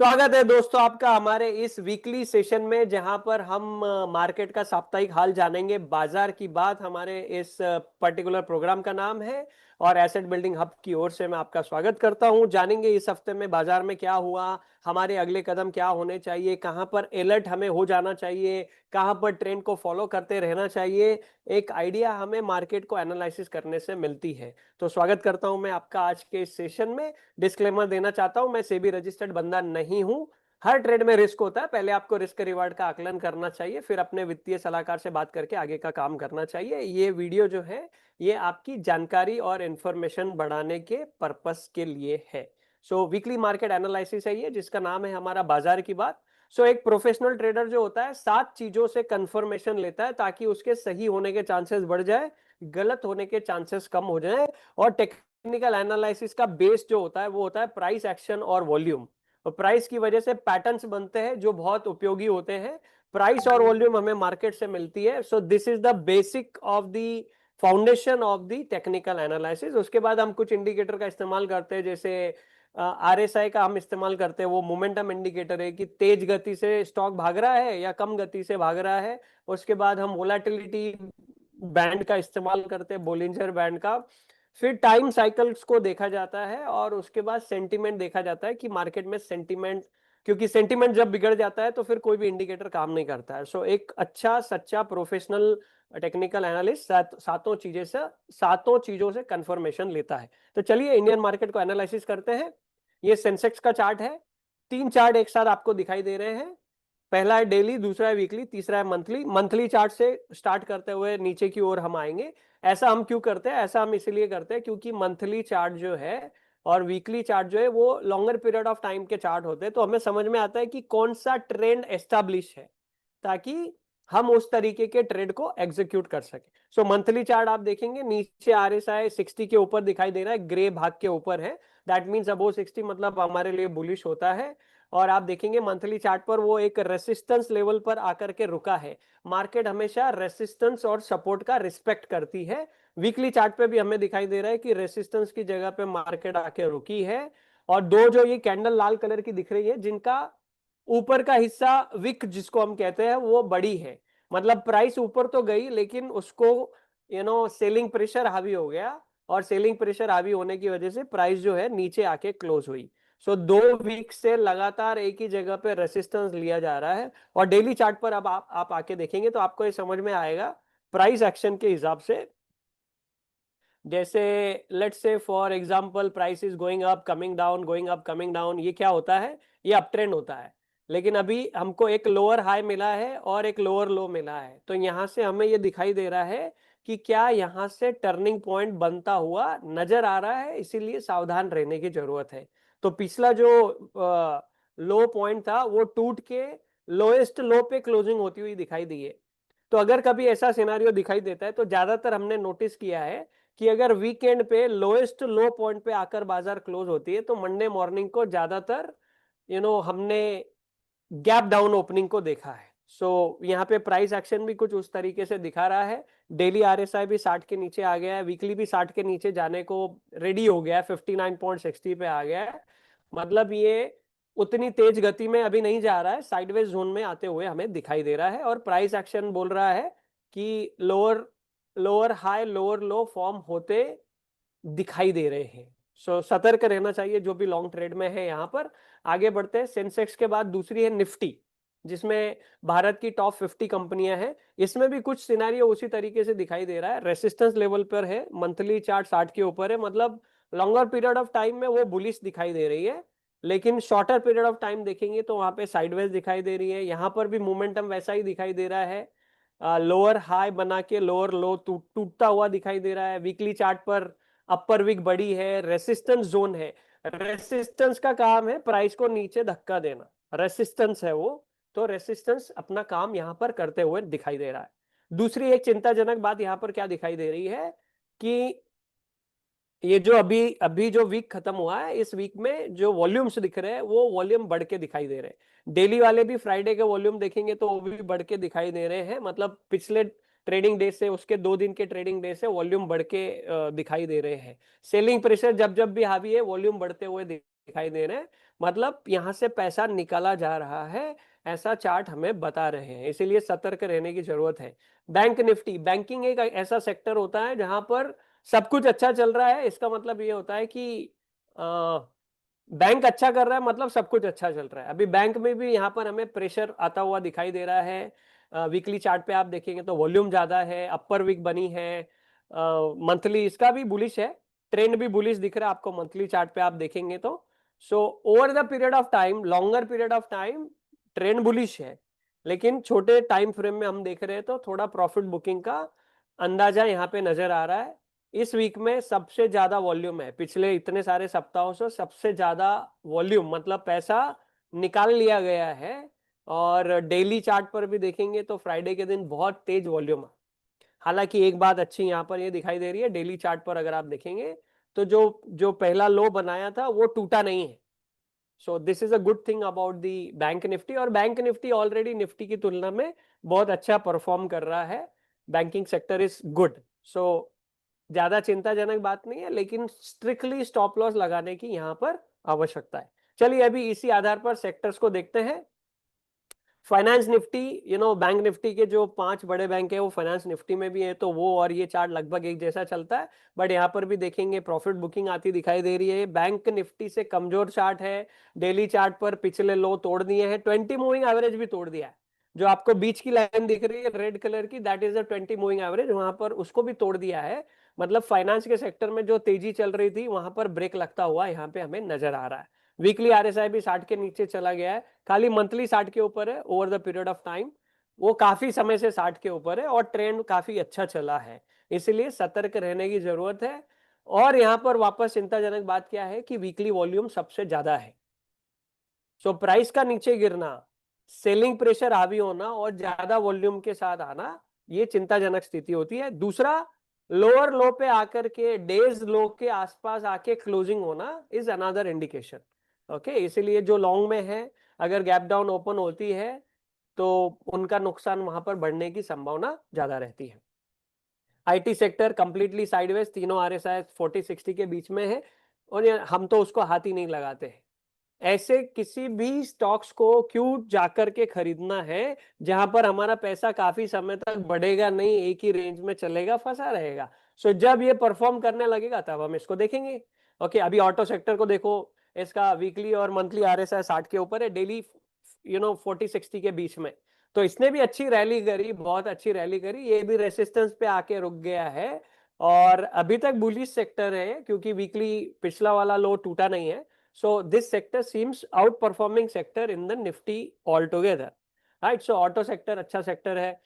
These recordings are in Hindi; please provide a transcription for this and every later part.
स्वागत है दोस्तों आपका हमारे इस वीकली सेशन में, जहां पर हम मार्केट का साप्ताहिक हाल जानेंगे। बाजार की बात हमारे इस पर्टिकुलर प्रोग्राम का नाम है और एसेट बिल्डिंग हब की ओर से मैं आपका स्वागत करता हूं। जानेंगे इस हफ्ते में बाजार में क्या हुआ, हमारे अगले कदम क्या होने चाहिए, कहां पर अलर्ट हमें हो जाना चाहिए, कहां पर ट्रेंड को फॉलो करते रहना चाहिए। एक आइडिया हमें मार्केट को एनालिसिस करने से मिलती है। तो स्वागत करता हूं मैं आपका आज के इस सेशन में। डिस्क्लेमर देना चाहता हूं, मैं सेबी रजिस्टर्ड बंदा नहीं हूं। हर ट्रेड में रिस्क होता है, पहले आपको रिस्क रिवार्ड का आकलन करना चाहिए, फिर अपने वित्तीय सलाहकार से बात करके आगे का काम करना चाहिए। ये वीडियो जो है ये आपकी जानकारी और इंफॉर्मेशन बढ़ाने के पर्पस के लिए है। सो वीकली मार्केट एनालिसिस है ये, जिसका नाम है हमारा बाजार की बात। एक प्रोफेशनल ट्रेडर जो होता है 7 चीजों से कंफर्मेशन लेता है ताकि उसके सही होने के चांसेस बढ़ जाए, गलत होने के चांसेस कम हो जाए। और टेक्निकल एनालिसिस का बेस जो होता है वो होता है प्राइस, एक्शन और वॉल्यूम। और प्राइस की वजह से पैटर्न्स बनते हैं जो बहुत उपयोगी होते हैं। प्राइस और वॉल्यूम हमें मार्केट से मिलती है। So this is the basic of the foundation of the technical analysis. उसके बाद हम कुछ इंडिकेटर का इस्तेमाल करते हैं, जैसे आरएसआई का हम इस्तेमाल करते हैं। वो मोमेंटम इंडिकेटर है कि तेज गति से स्टॉक भाग रहा है या कम गति से भाग रहा है। उसके बाद हम वोलेटिलिटी बैंड का इस्तेमाल करते हैं, बोलिंजर बैंड का। फिर टाइम साइकिल्स को देखा जाता है और उसके बाद सेंटीमेंट देखा जाता है कि मार्केट में सेंटीमेंट, क्योंकि सेंटीमेंट जब बिगड़ जाता है तो फिर कोई भी इंडिकेटर काम नहीं करता है। एक अच्छा सच्चा प्रोफेशनल टेक्निकल एनालिस्ट सातों चीजों से कंफर्मेशन लेता है। तो चलिए इंडियन मार्केट को एनालिसिस करते हैं। ये सेंसेक्स का चार्ट है। 3 चार्ट एक साथ आपको दिखाई दे रहे हैं। पहला है डेली, दूसरा है वीकली, तीसरा है मंथली। मंथली चार्ट से स्टार्ट करते हुए नीचे की ओर हम आएंगे। ऐसा हम क्यों करते हैं? ऐसा हम इसलिए करते हैं क्योंकि मंथली चार्ट जो है और वीकली चार्ट जो है वो लॉन्गर पीरियड ऑफ टाइम के चार्ट होते हैं, तो हमें समझ में आता है कि कौन सा ट्रेंड एस्टैब्लिश है, ताकि हम उस तरीके के ट्रेड को एग्जीक्यूट कर सके। मंथली चार्ट आप देखेंगे, नीचे आरएसआई 60 के ऊपर दिखाई दे रहा है, ग्रे भाग के ऊपर है। दैट मींस अबो 60 मतलब हमारे लिए बुलिश होता है। और आप देखेंगे मंथली चार्ट पर वो एक रेसिस्टेंस लेवल पर आकर के रुका है। मार्केट हमेशा रेसिस्टेंस और सपोर्ट का रिस्पेक्ट करती है। वीकली चार्ट पे भी हमें दिखाई दे रहा है कि रेसिस्टेंस की जगह पे मार्केट आके रुकी है। और दो जो ये कैंडल लाल कलर की दिख रही है, जिनका ऊपर का हिस्सा विक जिसको हम कहते हैं वो बड़ी है। मतलब प्राइस ऊपर तो गई लेकिन उसको सेलिंग प्रेशर हावी हो गया, और सेलिंग प्रेशर हावी होने की वजह से प्राइस जो है नीचे आके क्लोज हुई। 2 वीक से लगातार एक ही जगह पे रेसिस्टेंस लिया जा रहा है। और डेली चार्ट पर अब आप आके देखेंगे तो आपको ये समझ में आएगा प्राइस एक्शन के हिसाब से। जैसे let's say for example price is going up coming down, going up coming down, ये क्या होता है? ये अप ट्रेंड होता है। लेकिन अभी हमको एक लोअर हाई मिला है और एक लोअर लो मिला है, तो यहां से हमें ये दिखाई दे रहा है कि क्या यहां से टर्निंग पॉइंट बनता हुआ नजर आ रहा है, इसीलिए सावधान रहने की जरूरत है। तो पिछला जो लो पॉइंट था वो टूट के लोएस्ट लो पे क्लोजिंग होती हुई दिखाई दी है। तो अगर कभी ऐसा सिनारियो दिखाई देता है तो ज्यादातर हमने नोटिस किया है कि अगर वीकेंड पे लोएस्ट लो पॉइंट पे आकर बाजार क्लोज होती है तो मंडे मॉर्निंग को ज्यादातर हमने गैप डाउन ओपनिंग को देखा है। यहाँ पे प्राइस एक्शन भी कुछ उस तरीके से दिखा रहा है। डेली आरएसआई भी 60 के नीचे आ गया है, वीकली भी 60 के नीचे जाने को रेडी हो गया है, 59.60 पे आ गया है। मतलब ये उतनी तेज गति में अभी नहीं जा रहा है, साइडवेज जोन में आते हुए हमें दिखाई दे रहा है। और प्राइस एक्शन बोल रहा है कि लोअर लोअर हाई लोअर लो फॉर्म होते दिखाई दे रहे हैं। सतर्क रहना चाहिए जो भी लॉन्ग ट्रेड में है। यहाँ पर आगे बढ़ते हैं। सेंसेक्स के बाद दूसरी है निफ्टी, जिसमें भारत की टॉप 50 कंपनियां हैं। इसमें भी कुछ सिनेरियो उसी तरीके से दिखाई दे रहा है, रेसिस्टेंस लेवल पर है, मंथली चार्ट 60 के ऊपर है, मतलब लॉन्गर पीरियड ऑफ टाइम में वो बुलिश दिखाई दे रही है। लेकिन शॉर्टर पीरियड ऑफ टाइम देखेंगे तो वहां पे साइडवेज दिखाई दे रही है। यहाँ पर भी मोमेंटम वैसा ही दिखाई दे रहा है, लोअर हाई बना के लोअर लो टूटता हुआ दिखाई दे रहा है। वीकली चार्ट पर अपर विक बड़ी है, रेसिस्टेंस जोन है। रेसिस्टेंस का काम है प्राइस को नीचे धक्का देना, रेसिस्टेंस है वो। तो रेसिस्टेंस अपना काम यहां पर करते हुए दिखाई दे रहा है। दूसरी एक चिंताजनक बात यहां पर क्या दिखाई दे रही है कि ये जो अभी अभी जो वीक खत्म हुआ है, इस वीक में जो वॉल्यूम्स दिख रहे हैं वो वॉल्यूम बढ़ के दिखाई दे रहे हैं। डेली वाले भी फ्राइडे के वॉल्यूम देखेंगे तो वो भी बढ़ के दिखाई दे रहे हैं। मतलब पिछले ट्रेडिंग डे से, उसके 2 दिन के ट्रेडिंग डे से वॉल्यूम बढ़ के दिखाई दे रहे हैं। सेलिंग प्रेशर जब जब भी हावी है, वॉल्यूम बढ़ते हुए दिखाई दे रहे हैं, मतलब यहां से पैसा निकाला जा रहा है, ऐसा चार्ट हमें बता रहे हैं। इसीलिए सतर्क रहने की जरूरत है। बैंक निफ्टी, बैंकिंग एक ऐसा सेक्टर होता है जहां पर सब कुछ अच्छा चल रहा है, इसका मतलब ये होता है कि बैंक अच्छा कर रहा है, मतलब सब कुछ अच्छा चल रहा है। अभी बैंक में भी यहाँ पर हमें प्रेशर आता हुआ दिखाई दे रहा है। वीकली चार्ट पे आप देखेंगे तो वॉल्यूम ज्यादा है, अपर वीक बनी है। मंथली इसका भी बुलिश है, ट्रेंड भी बुलिश दिख रहा है आपको मंथली चार्ट पे आप देखेंगे तो। So over the period of time, longer period of time trend bullish है, लेकिन छोटे टाइम फ्रेम में हम देख रहे हैं तो थोड़ा प्रॉफिट बुकिंग का अंदाजा यहाँ पे नजर आ रहा है। इस वीक में सबसे ज्यादा वॉल्यूम है, पिछले इतने सारे सप्ताहों से सबसे ज्यादा वॉल्यूम, मतलब पैसा निकाल लिया गया है। और डेली चार्ट पर भी देखेंगे तो फ्राइडे के दिन बहुत तेज वॉल्यूम है। हालांकि एक बात अच्छी यहाँ पर ये दिखाई दे रही है, डेली चार्ट पर अगर आप देखेंगे तो जो जो पहला लो बनाया था वो टूटा नहीं है। So this is a good thing about the Bank Nifty. और बैंक निफ्टी ऑलरेडी निफ्टी की तुलना में बहुत अच्छा परफॉर्म कर रहा है। Banking sector is good. So ज्यादा चिंताजनक बात नहीं है, लेकिन स्ट्रिक्टली स्टॉप लॉस लगाने की यहाँ पर आवश्यकता है। चलिए अभी इसी आधार पर सेक्टर्स को देखते हैं। फाइनेंस निफ्टी, बैंक निफ्टी के जो 5 बड़े बैंक है वो फाइनेंस निफ्टी में भी है, तो वो और ये चार्ट लगभग एक जैसा चलता है। बट यहाँ पर भी देखेंगे प्रॉफिट बुकिंग आती दिखाई दे रही है। बैंक निफ्टी से कमजोर चार्ट है, डेली चार्ट पर पिछले लो तोड़ दिए हैं, 20 मूविंग एवरेज भी तोड़ दिया है। जो आपको बीच की लाइन दिख रही है रेड कलर की, that is a 20 moving average, वहां पर उसको भी तोड़ दिया है। मतलब फाइनेंस के सेक्टर में जो तेजी चल रही थी वहां पर ब्रेक लगता हुआ यहाँ पे हमें नजर आ रहा है। वीकली आरएसआई भी 60 के नीचे चला गया है, खाली मंथली 60 के ऊपर है। Over the period of time वो काफी समय से 60 के ऊपर है और ट्रेंड काफी अच्छा चला है, इसलिए सतर्क रहने की जरूरत है। और यहां पर वापस चिंताजनक बात क्या है कि वीकली वॉल्यूम सबसे ज्यादा है। सो प्राइस का नीचे गिरना, सेलिंग प्रेशर हावी होना और ज्यादा वॉल्यूम के साथ आना, ये चिंताजनक स्थिति होती है। दूसरा, लोअर लो पे आकर के डेज लो के आसपास आके क्लोजिंग होना इज अनदर इंडिकेशन। ओके, इसीलिए जो लॉन्ग में है, अगर गैप डाउन ओपन होती है तो उनका नुकसान वहां पर बढ़ने की संभावना ज्यादा रहती है। आईटी सेक्टर कंप्लीटली साइडवेज, तीनों आरएसआई 40-60 के बीच में है, और हम तो उसको हाथ ही नहीं लगाते हैं। ऐसे किसी भी स्टॉक्स को क्यों जाकर के खरीदना है जहां पर हमारा पैसा काफी समय तक बढ़ेगा नहीं, एक ही रेंज में चलेगा, फंसा रहेगा। सो जब ये परफॉर्म करने लगेगा तब हम इसको देखेंगे। ओके, अभी ऑटो सेक्टर को देखो, इसका वीकली और मंथली आरएसआई 60 के ऊपर है, डेली 40-60 के बीच में। तो इसने भी अच्छी रैली करी, बहुत अच्छी रैली करी, ये भी रेसिस्टेंस पे आके रुक गया है। और अभी तक बुलिश सेक्टर है क्योंकि वीकली पिछला वाला लो टूटा नहीं है। So this sector seems outperforming sector in the Nifty altogether, right? So auto sector अच्छा सेक्टर है,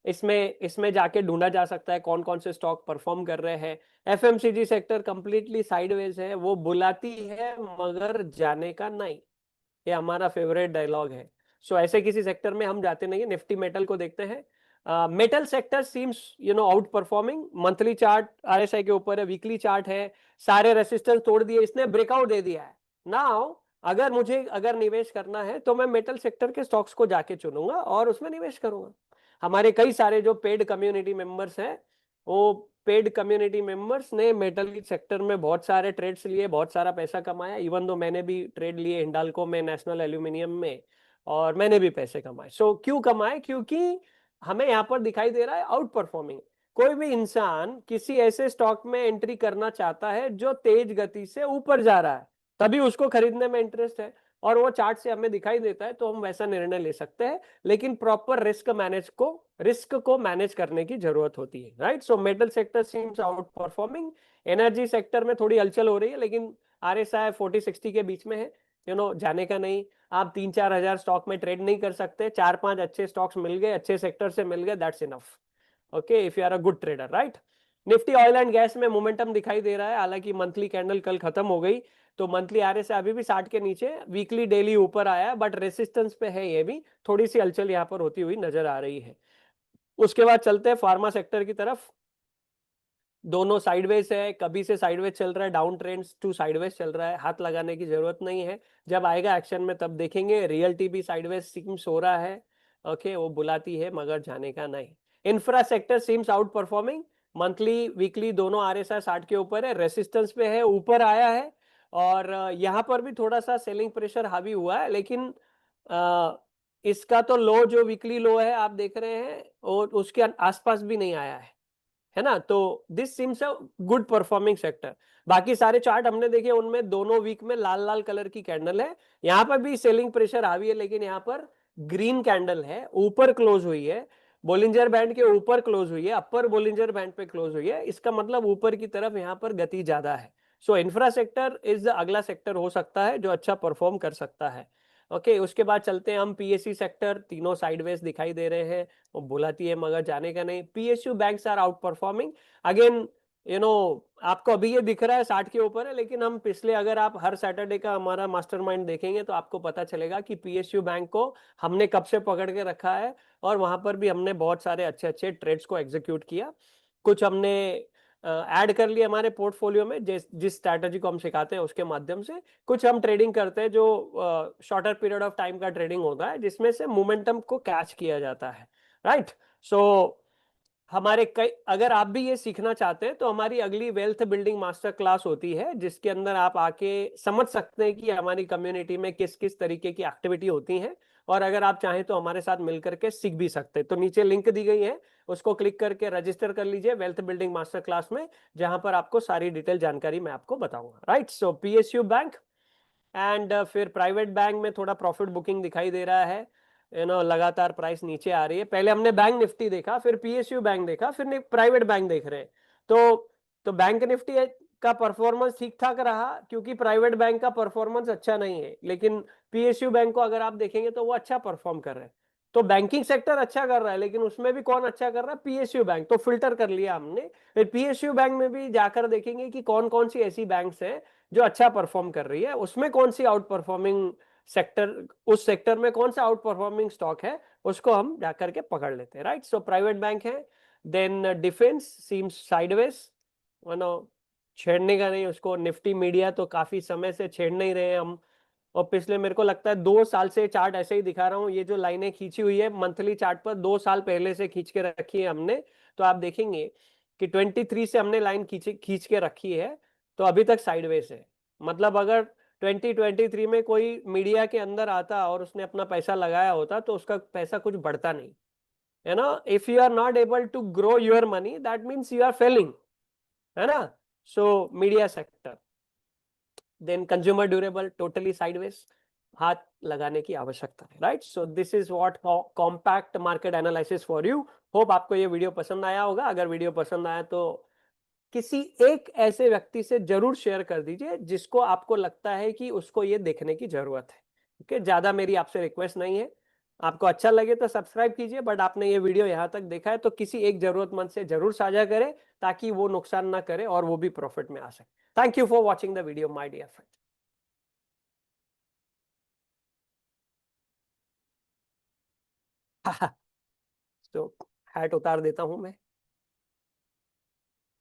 इसमें इसमें जाके ढूंढा जा सकता है कौन कौन से स्टॉक परफॉर्म कर रहे हैं। एफएमसीजी सेक्टर कंप्लीटली साइडवेज है, वो बुलाती है मगर जाने का नहीं, ये हमारा फेवरेट डायलॉग है। सो ऐसे किसी सेक्टर में हम जाते नहीं है। निफ्टी मेटल को देखते हैं। Metal sector seems out performing, monthly chart RSI के ऊपर है, वीकली चार्ट है, सारे रेसिस्टेंस तोड़ दिए, इसने ब्रेकआउट दे दिया है। नाउ अगर निवेश करना है तो मैं मेटल सेक्टर के स्टॉक्स को जाके चुनूंगा और उसमें निवेश करूंगा। हमारे कई सारे जो पेड कम्युनिटी मेंबर्स हैं, वो पेड कम्युनिटी मेंबर्स ने मेटल की सेक्टर में बहुत सारे ट्रेड्स लिए, बहुत सारा पैसा कमाया। इवन दो मैंने भी ट्रेड लिए हिंडाल्को में, नेशनल एल्यूमिनियम में, और मैंने भी पैसे कमाए। सो क्यों कमाए? क्योंकि हमें यहाँ पर दिखाई दे रहा है आउट परफॉर्मिंग। कोई भी इंसान किसी ऐसे स्टॉक में एंट्री करना चाहता है जो तेज गति से ऊपर जा रहा है, तभी उसको खरीदने में इंटरेस्ट है, और वो चार्ट से हमें दिखाई देता है तो हम वैसा निर्णय ले सकते हैं। लेकिन प्रॉपर रिस्क को मैनेज करने की जरूरत होती है, right? So metal sector seems out performing. Energy sector में थोड़ी हलचल हो रही है, लेकिन आरएसआई 40-60 के बीच में है, जाने का नहीं। आप 3-4 हजार स्टॉक में ट्रेड नहीं कर सकते, 4-5 अच्छे स्टॉक्स मिल गए, अच्छे सेक्टर से मिल गए, that's enough. Okay, if you are a good trader, right? Nifty oil and gas में मोमेंटम दिखाई दे रहा है, हालांकि मंथली कैंडल कल खत्म हो गई, तो मंथली आरएसआई अभी भी 60 के नीचे, वीकली डेली ऊपर आया, बट रेसिस्टेंस पे है, ये भी थोड़ी सी हलचल यहाँ पर होती हुई नजर आ रही है। उसके बाद चलते हैं फार्मा सेक्टर की तरफ। दोनों साइडवेज है, कभी से साइडवेज चल रहा है, डाउन ट्रेंड टू साइडवेज चल रहा है, हाथ लगाने की जरूरत नहीं है। जब आएगा एक्शन में तब देखेंगे। रियल्टी भी साइडवेज सीम्स हो रहा है। ओके, वो बुलाती है मगर जाने का नहीं। Infra sector seems out performing, monthly weekly दोनों RSI 60 के ऊपर है, रेसिस्टेंस पे है, ऊपर आया है, और यहाँ पर भी थोड़ा सा सेलिंग प्रेशर हावी हुआ है, लेकिन इसका तो लो जो वीकली लो है आप देख रहे हैं और उसके आसपास भी नहीं आया है ना। तो this CIMS a good performing sector. बाकी सारे चार्ट हमने देखे, उनमें दोनों वीक में लाल लाल कलर की कैंडल है, यहाँ पर भी सेलिंग प्रेशर हावी है, लेकिन यहाँ पर ग्रीन कैंडल है, ऊपर क्लोज हुई है, बोलिंजर बैंड के ऊपर क्लोज हुई है, अपर बोलिंजर बैंड पे क्लोज हुई है, इसका मतलब ऊपर की तरफ यहाँ पर गति ज्यादा है। सो इंफ्रा सेक्टर इज द अगला सेक्टर हो सकता है जो अच्छा परफॉर्म कर सकता है। ओके, उसके बाद चलते हैं हम PSU सेक्टर, तीनों साइडवेज दिखाई दे रहे हैं, वो बुलाती है मगर जाने का नहीं। PSU banks are outperforming again, आपको अभी ये दिख रहा है 60 के ऊपर है, लेकिन हम पिछले, अगर आप हर सैटरडे का हमारा मास्टरमाइंड देखेंगे तो आपको पता चलेगा कि PSU बैंक को हमने कब से पकड़ के रखा है, और वहां पर भी हमने बहुत सारे अच्छे अच्छे ट्रेड्स को एग्जीक्यूट किया। कुछ हमने ऐड कर लिए हमारे पोर्टफोलियो में, जिस स्ट्रैटेजी को हम सिखाते हैं उसके माध्यम से। कुछ हम ट्रेडिंग करते हैं जो शॉर्टर पीरियड ऑफ टाइम का ट्रेडिंग होता है, जिसमें से मोमेंटम को कैच किया जाता है, राइट। सो हमारे कई, अगर आप भी ये सीखना चाहते हैं तो हमारी अगली वेल्थ बिल्डिंग मास्टर क्लास होती है, जिसके अंदर आप आके समझ सकते हैं कि हमारी कम्युनिटी में किस किस तरीके की एक्टिविटी होती हैं, और अगर आप चाहें तो हमारे साथ मिलकर के सीख भी सकते हैं। तो नीचे लिंक दी गई है, उसको क्लिक करके रजिस्टर कर लीजिए वेल्थ बिल्डिंग मास्टर क्लास में, जहां पर आपको सारी डिटेल जानकारी मैं आपको बताऊंगा, right. So PSU bank and फिर प्राइवेट बैंक में थोड़ा प्रॉफिट बुकिंग दिखाई दे रहा है, लगातार प्राइस नीचे आ रही है। पहले हमने बैंक निफ्टी देखा, फिर PSU बैंक देखा, फिर प्राइवेट बैंक देख रहे हैं। तो बैंक निफ्टी का परफॉर्मेंस ठीक ठाक रहा, क्योंकि प्राइवेट बैंक का परफॉर्मेंस अच्छा नहीं है, लेकिन PSU बैंक को अगर आप देखेंगे तो वो अच्छा परफॉर्म कर रहे हैं। तो बैंकिंग सेक्टर अच्छा कर रहा है, लेकिन उसमें भी कौन अच्छा कर रहा है? PSU bank. तो फिल्टर कर लिया हमने, फिर PSU बैंक में भी जाकर देखेंगे कि कौन कौन सी ऐसी बैंक्स हैं जो अच्छा परफॉर्म कर रही है, उसमें कौन सी आउट परफॉर्मिंग सेक्टर, उस सेक्टर में कौन सा आउट परफॉर्मिंग स्टॉक है, उसको हम जाकर के पकड़ लेते हैं, राइट। सो प्राइवेट बैंक है, then defence seems sideways, no छेड़ने का नहीं उसको। निफ्टी मीडिया तो काफी समय से छेड़ नहीं रहे हैं हम, और पिछले मेरे को लगता है 2 साल से चार्ट ऐसे ही दिखा रहा हूँ। ये जो लाइनें खींची हुई है मंथली चार्ट पर, 2 साल पहले से खींच के रखी है हमने, तो आप देखेंगे कि 23 से हमने लाइन खींच के रखी है, तो अभी तक साइडवेज है। मतलब अगर 2023 में कोई मीडिया के अंदर आता और उसने अपना पैसा लगाया होता तो उसका पैसा कुछ बढ़ता नहीं, है ना। If you are not able to grow your money, that means you are failing, है ना। So media sector, then consumer durable totally sideways, हाथ लगाने की आवश्यकता है, right. So this is what compact market analysis for you. Hope आपको ये वीडियो पसंद आया होगा। अगर वीडियो पसंद आया तो किसी एक ऐसे व्यक्ति से जरूर शेयर कर दीजिए जिसको आपको लगता है कि उसको ये देखने की जरूरत है। ओके, ज्यादा मेरी आपसे रिक्वेस्ट नहीं है। आपको अच्छा लगे तो सब्सक्राइब कीजिए, बट आपने ये वीडियो यहां तक देखा है तो किसी एक जरूरतमंद से जरूर साझा करें, ताकि वो नुकसान ना करे और वो भी प्रॉफिट में आ सके। Thank you for watching the video my dear friend. तो हैट उतार देता हूं मैं।